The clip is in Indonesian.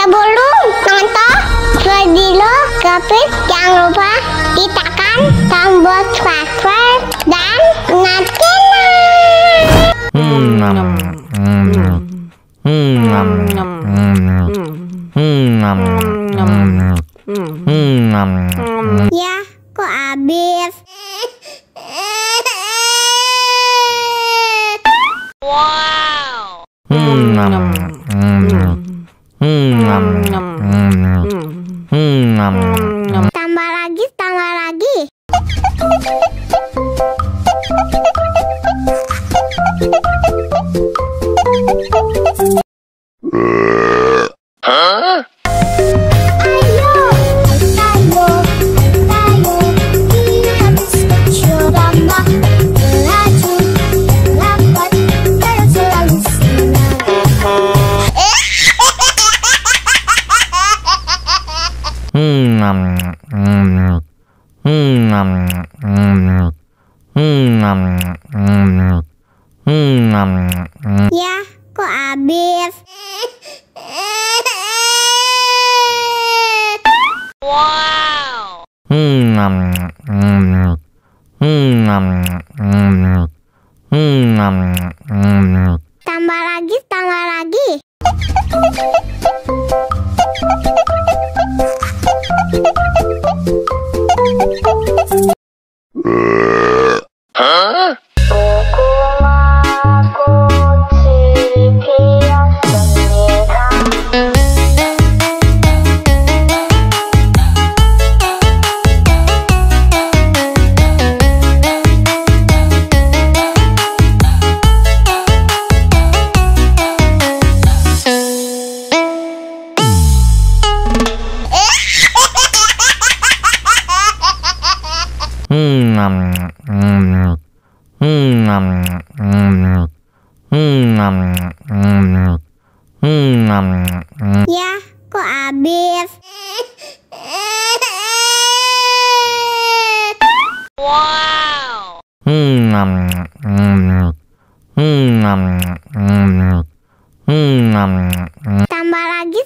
Sebelum nonton video Kepit, jangan lupa tekan tombol subscribe dan nyalakan. Ya, kok habis? Wow. Tambah lagi, tambah lagi. Hah? Ya, kok habis? Wow. Tambah lagi, tambah lagi. Hah? Ya, kok habis? Wow. Tambah lagi,